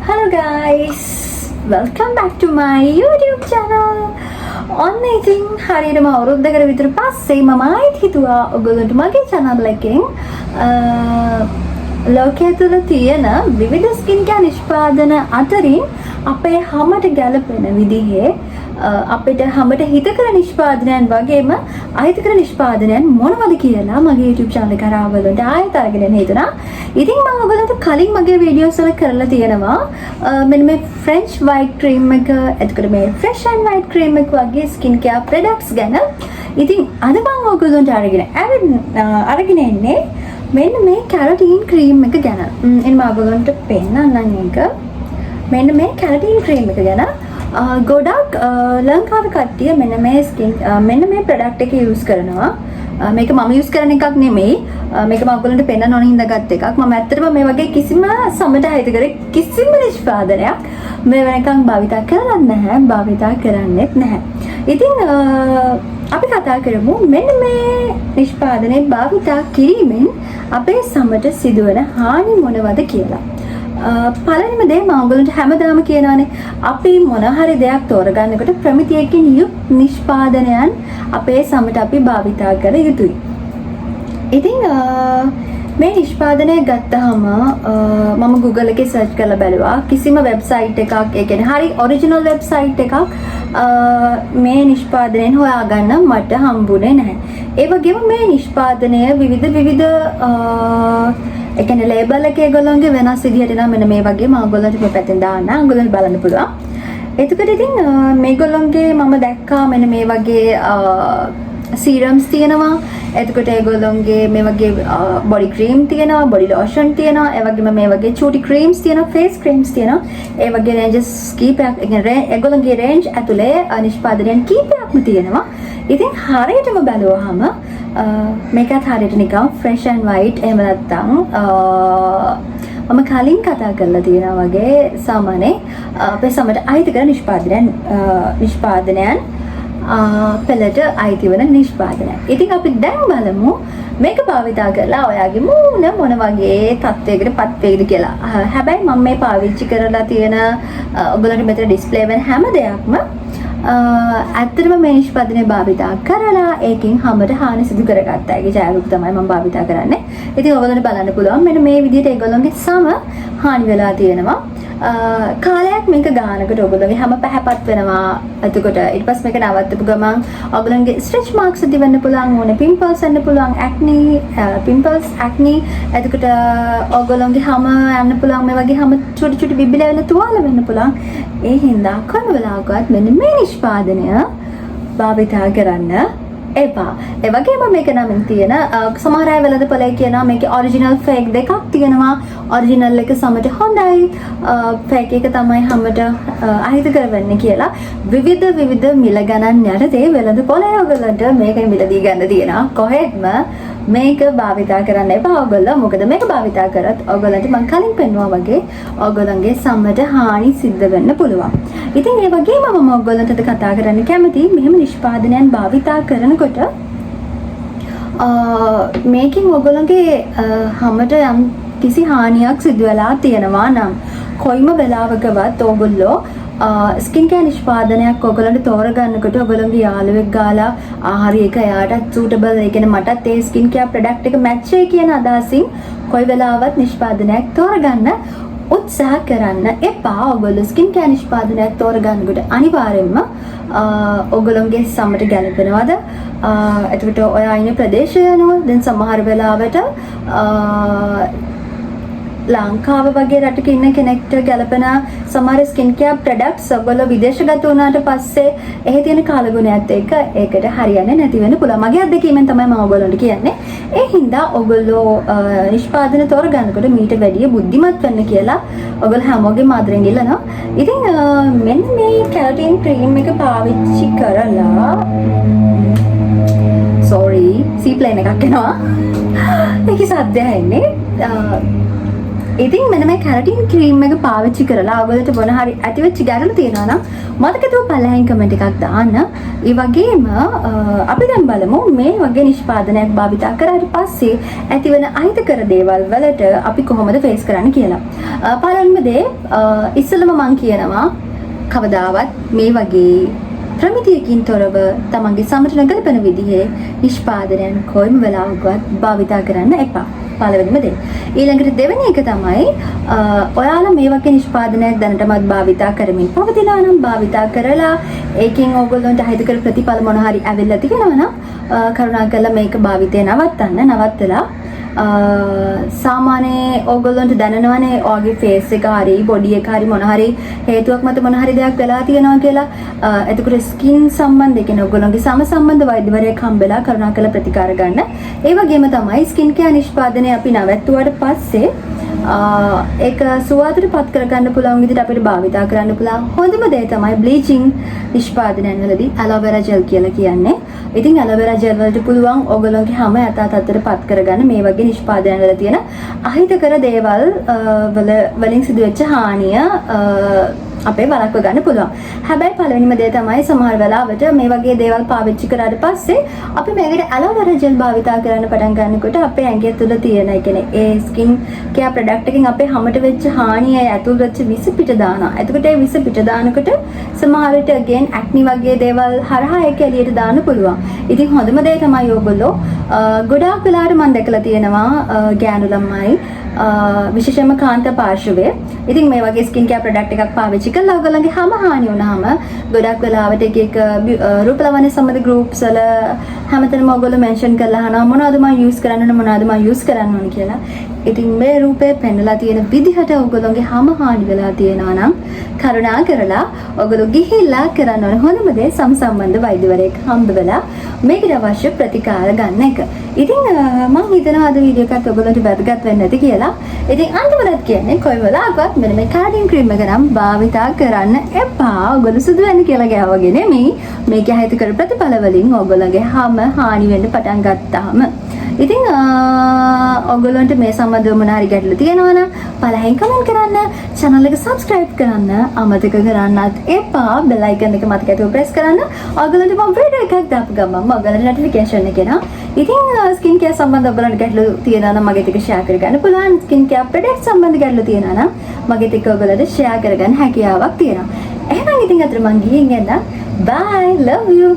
Hello guys, welcome back to my YouTube channel. ඔන්න ඉතින් හරියටම අවුරුද්දකට විතර පස්සේ මම ආයෙත් හිතුවා ඔයගොල්ලන්ට මගේ channel එකෙන් ලෝකයේ තුල තියෙන විවිධ ස්කින් කෙයාර් නිෂ්පාදන අතරින් අපේ හැමට ගැලපෙන විදිහේ අපිට හැමට හිතකර නිෂ්පාදනයන් වගේම අහිතකර නිෂ්පාදනයන් මොනවද කියලා මගේ YouTube channel එක කරා ඔයගොල්ලන්ට ආයෙත් අරගෙන එන්න හිතුණා. ඉතින් මම ඔයගොල්ලන්ට කලින් මගේ වීඩියෝස් වල කරලා තියෙනවා මෙන්න මේ French white cream එක එතකොට මේ fresh and white cream එක වගේ skin care products ගැන. ඉතින් අද මම ඔයගොල්ලන්ට අරගෙන එන්නේ මෙන්න මේ keratin cream එක ගැන. එන්න මම ඔයගොල්ලන්ට පෙන්නන්නම් ඒක. මෙන්න මේ keratin cream එක ගැන ගොඩක් ලංකාවේ කට්ටිය මෙන්න මේ ප්‍රොඩක්ට් එක යූස් කරනවා. මේක මම යූස් කරන එකක් නෙමෙයි. මේක මම ඔයගොල්ලන්ට පෙන්නන්න ඕන හින්දා ගත්ත එකක්. මම ඇත්තටම මේ වගේ කිසිම සමට හිතකර කිසිම නිෂ්පාදනයක් මේ වෙනකන් භාවිතා කරලා නැහැ. භාවිතා කරන්නෙත් නැහැ. ඉතින් අපි කතා කරමු මෙන්න මේ නිෂ්පාදනයේ භාවිතා කිරීමෙන් අපේ සමට සිදුවන හානි මොනවද කියලා. පළවෙනිම දේ මම ඔයගොල්ලන්ට හැමදාම කියනවානේ අපි මොන හරි දෙයක් තෝරගන්නකොට ප්‍රමිතියකින් යුත් නිෂ්පාදනයන් අපේ සමට අපි භාවිතා කර යුතුයි. ඉතින් මේ නිෂ්පාදනය ගත්තාම මම Google එකේ සර්ච් කරලා බැලුවා කිසිම වෙබ්සයිට් එකක් ඒ කියන්නේ හරි ඔරිජිනල් වෙබ්සයිට් එකක් මේ නිෂ්පාදනයෙන් හොයාගන්න මට හම්බුනේ නැහැ. ඒ වගේම මේ නිෂ්පාදනය විවිධ ඒ කියන්නේ ලේබල් එකේ ඒගොල්ලන්ගේ වෙනස් විදිහට නම් මෙන්න මේ වගේ මම ඔයගොල්ලන්ට මේ පැත්තෙන් දාන්න ඔයගොල්ලන්ට බලන්න පුළුවන්. එතකොට ඉතින් මේගොල්ලන්ගේ මම දැක්කා මෙන්න මේ වගේ සීරම්ස් තියෙනවා. එතකොට ඒගොල්ලන්ගේ මේ වගේ බොඩි ක්‍රීම් තියෙනවා, බොඩි ලෝෂන් තියෙනවා, ඒ වගේම මේ වගේ චූටි ක්‍රීම්ස් තියෙනවා, ෆේස් ක්‍රීම්ස් තියෙනවා. ඒ වගේ රේන්ජස් කීපයක් ඒගොල්ලන්ගේ රේන්ජ් ඇතුලේ නිෂ්පාදනයන් කීපයක්ම තියෙනවා. ඉතින් හරියටම බැලුවාම මේකත් හරියට නිකන් fresh and white එහෙම නැත්නම් මම කලින් කතා කරලා තියෙනවා වගේ සාමාන්‍ය අපේ සමට අයිති කරන නිෂ්පාදනයන් පෙළට අයිති වෙන නිෂ්පාදනයන්. ඉතින් අපි දැන් බලමු මේක භාවිතා කරලා ඔයාගේ මූණ මොන වගේ තත්වයකට පත් වෙයිද කියලා. හැබැයි මම මේ පාවිච්චි කරලා තියෙන ඔයගොල්ලන්ට මෙතන ඩිස්ප්ලේ වෙන හැම දෙයක්ම ඇත්තටම මේ නිෂ්පාදනය භාවිතා කරලා ඒකෙන් හැමට හානි සිදු කරගත්තා. ඒකේ ජයග්‍රහණ තමයි මම භාවිතා කරන්නේ. ඉතින් ඔයගොල්ලන්ට බලන්න පුළුවන් මෙන්න මේ විදිහට ඒගොල්ලන්ගේ සම හානි වෙලා තියෙනවා. කාලයක් මේක ගානකට ඔයගොල්ලන්ගේ හැම පැහැපත් වෙනවා. එතකොට ඊට පස්සේ මේක නවත්තපු ගමන් ඔයගොල්ලන්ගේ ස්ට්‍රෙච් මාක්ස් ඇති වෙන්න පුළුවන්, ඕනේ පිම්පල්ස් එන්න පුළුවන්, ඇක්නි එතකොට ඔයගොල්ලන්ගේ හැම යන්න පුළුවන් මේ වගේ හැම චුටි බිබිලා වෙන තුවාල වෙන්න පුළුවන්. ඒ හින්දා කොහොම වෙලාවකවත් මෙන්න මේ නිෂ්පාදනය භාවිතා කරන්න එපා. ඒ වගේම මේක නමින් තියෙන සමහර අය වෙළඳපොලේ කියනවා මේකේ ඔරිජිනල් ෆේක් දෙකක් තියෙනවා. ඔරිජිනල් එක සමට හොඳයි, ෆේක් එක තමයි හැමට අහිත කරවන්නේ කියලා විවිධ මිල ගණන් යටතේ වෙළඳපොලේ ඔයගොල්ලන්ට මේක මිලදී ගන්න තියෙනවා. කොහෙත්ම මේක භාවිතා කරන්න එපා ඔයගොල්ලෝ. මොකද මේක භාවිතා කරත් ඔයගොල්ලන්ට මම කලින් පෙන්නුවා වගේ ඔයගොල්ලන්ගේ සම්මට හානි සිද්ධ වෙන්න පුළුවන්. ඉතින් ඒ වගේම මම ඔයගොල්ලන්ට කතා කරන්න කැමතියි මෙහෙම නිෂ්පාදනයන් භාවිතා කරනකොට මේකෙන් ඔයගොල්ලන්ගේ හැමට යම් කිසි හානියක් සිදු වෙලා තියෙනවා නම් කොයිම වෙලාවකවත් ඔයගොල්ලෝ ස්කින් කෙයාර් නිෂ්පාදනයක් ඔයගොල්ලන්ට තෝරගන්නකොට ඔයගොල්ලන්ගේ යාළුවෙක් ගාලා හරි ඒක එයාටත් සූටබල් ඒ කියන්නේ මටත් ඒ ස්කින් කෙයාර් ප්‍රොඩක්ට් එක මැච් වෙයි කියන අදහසින් කොයි වෙලාවත් නිෂ්පාදනයක් තෝරගන්න උත්සාහ කරන්න එපා. ඔයගොල්ලෝ ස්කින් කෙයාර් නිෂ්පාදනයක් තෝරගන්නකොට අනිවාර්යයෙන්ම ඔයගොල්ලන්ගේ සමට ගැලපෙනවද? එතකොට ඔයා ඉන්න ප්‍රදේශය අනුව දැන් සමහර වෙලාවට ලංකාව වගේ රටක ඉන්න කෙනෙක්ට ගැලපෙන සමහර ස්කින් කෙයාර් ප්‍රොඩක්ට්ස් ඔයගොල්ලෝ විදේශගත වුණාට පස්සේ එහි තියෙන කාලගුණයත් එක්ක ඒකට හරියන්නේ නැති වෙන්න පුළුවන්. මගේ අත්දැකීමෙන් තමයි මම ඔයගොල්ලන්ට කියන්නේ. ඒ හින්දා ඔයගොල්ලෝ නිෂ්පාදන තෝරගන්නකොට මීට වැඩිය බුද්ධිමත් වෙන්න කියලා ඔයගොල්ලෝ හැමෝගෙම ආදරෙන් ඉල්ලනවා. ඉතින් මෙන්න මේ keratin cream එක පාවිච්චි කරලා සීප්ලේන් එකක් එනවා. ඒකේ සද්දය ඇහෙන්නේ ඉතින් මෙන්න මේ කැරටින් ක්‍රීම් එක පාවිච්චි කරලා ඔයගොල්ලන්ට මොන හරි ඇතිවෙච්ච ගැටලු තියෙනවා නම් මතකතුව පළහැන් කමෙන්ට් එකක් දාන්න. ඒ වගේම අපි දැන් බලමු මේ වගේ නිෂ්පාදනයක් භාවිතා කරාට පස්සේ ඇතිවන අහිතකර දේවල් වලට අපි කොහොමද ෆේස් කරන්න කියලා. පළවෙනිම දේ ඉස්සෙල්ලම මම කියනවා කවදාවත් මේ වගේ ප්‍රමිතියකින් තොරව තමන්ගේ සමට නගලපන විදිහේ නිෂ්පාදනයන් කොයිම වෙලාවකවත් භාවිතා කරන්න එපා. පළවෙනිම දේ. ඊළඟට දෙවෙනි එක තමයි ඔයාලා මේ වගේ නිෂ්පාදනයක් දැනටමත් භාවිතා කරමින් පවතිනවා නම් භාවිතා කරලා ඒකෙන් ඕගොල්ලන්ට අහිතකර ප්‍රතිඵල මොන හරි ඇවිල්ලා තියෙනවා නම් කරුණාකරලා මේක භාවිතේ නවත්තලා සාමාන්‍ය ඕගොල්ලන්ට දැනනවනේ ඔයගේ ෆේස් එක හරි බොඩි එක හරි මොන හරි හේතුවක් මත මොන හරි දෙයක් වෙලා තියෙනවා කියලා. එතකොට ස්කින් සම්බන්ධ කියන ඕගොල්ලන්ගේ සම සම්බන්ධ වෛද්‍යවරයෙක් හම්බෙලා කරුණාකරලා ප්‍රතිකාර ගන්න. ඒ වගේම තමයි ස්කින් කෙයාර් නිෂ්පාදනය අපි නවත්තුවාට පස්සේ ඒක සුවඳට පත් කරගන්න පුළුවන් විදිහට අපිට භාවිතා කරන්න පුළුවන් හොඳම දේ තමයි බ්ලීචිං නිෂ්පාදනයන් වලදී ඇලෝවෙරා ජෙල් කියලා කියන්නේ. ඉතින් ඇලෝවෙරා ජෙල් වලට පුළුවන් ඕගොල්ලන්ගේ හැම යථා තත්ත්වයට පත් කරගන්න මේ වගේ නිෂ්පාදනයන් වල තියෙන අහිතකර දේවල් වලින් සිදුවෙච්ච හානිය අපේ වළක්ව ගන්න පුළුවන්. හැබැයි පළවෙනිම දේ තමයි සමහර වෙලාවට මේ වගේ දේවල් පාවිච්චි කරාට පස්සේ අපි මේකට ඇලෝවෙරා ජෙල් භාවිතා කරන්න පටන් ගන්නකොට අපේ ඇඟේ තුල තියෙන ඒ කියන්නේ ඒ ස්කින් කෙයාර් ප්‍රොඩක්ට් එකකින් අපේ හැමට වෙච්ච හානිය ඇතුල් වෙච්ච විස පිට දානවා. එතකොට ඒ විස පිට දානකොට සමහර විට again ඇක්නි වගේ දේවල් හරහා ඒක එළියට දාන්න පුළුවන්. ඉතින් හොඳම දේ තමයි ඕගොල්ලෝ ගොඩාක් වෙලාවට මම දැකලා තියෙනවා ගෑනු ළමයි විශේෂයෙන්ම කාන්තා පාර්ශවයේ ඉතින් මේ වගේ ස්කින් කෙයාර් ප්‍රොඩක්ට් එකක් පාවිච්චි කරලා ඔයගොල්ලන්ගේ හැම හානි වුණාම ගොඩක් වෙලාවට එක රූපලාවන්‍ය සම්බන්ධ ගෲප්ස් වල හැමතැනම ඔයගොල්ලෝ මෙන්ෂන් කරලා අහනවා මොනවද මම යූස් කරන්න ඕන මොනවද මම යූස් කරන්න ඕන කියලා. ඉතින් මේ රූපේ පෙන්නලා තියෙන විදිහට ඔයගොල්ලෝගේ හැම හානි වෙලා තියෙනවා නම් කරුණා කරලා ඔයගොල්ලෝ ගිහිල්ලා කරන්න ඕන හොඳම දේ සම්බන්ධ වෛද්‍යවරයෙක් හම්බ වෙලා මේකට අවශ්‍ය ප්‍රතිකාර ගන්න එක. ඉතින් මම හිතනවා අද වීඩියෝ එකත් ඔයගොල්ලන්ට වැදගත් වෙන්න ඇති කියලා. ඉතින් අන්තිමට කියන්නේ කොයි වෙලාවකවත් මෙන්න මේ කැරටින් ක්‍රීම් එක නම් භාවිතා කරන්න එපා. ඔයගොල්ලෝ සුදු වෙන්න කියලා ගෑවගේ නෙමෙයි. මේක අහිතකර ප්‍රතිඵල වලින් ඔයගොල්ලන්ගේ හැම හානි වෙන්න පටන් ගත්තාම. ඉතින් ඔයගොල්ලන්ට මේ සම්බන්ධව මොන හරි ගැටලු තියෙනවා නම් පළවෙනි කමෙන්ට් කරන්න, channel එක subscribe කරන්න අමතක කරන්නත් එපා. bell icon එක මතකයි press කරන්න. ඔයගොල්ලන්ට මම වීඩියෝ එකක් දාපු ගමන් ඔයගොල්ලන්ට notification එක එනවා. ඉතින් ස්කින් කෙයාර් සම්බන්ධව ඔයගොල්ලන්ට ගැටලු තියෙනවා නම් මගෙත් එක්ක share කරගන්න පුළුවන්. ස්කින් කෙයාර් ප්‍රොඩක්ට් සම්බන්ධ ගැටලු තියෙනවා නම් මගෙත් එක්ක ඔයගොල්ලන්ට share කරගන්න හැකියාවක් තියෙනවා. එහෙනම් ඉතින් අතට මං ගිහින් එන්න. Bye, love you.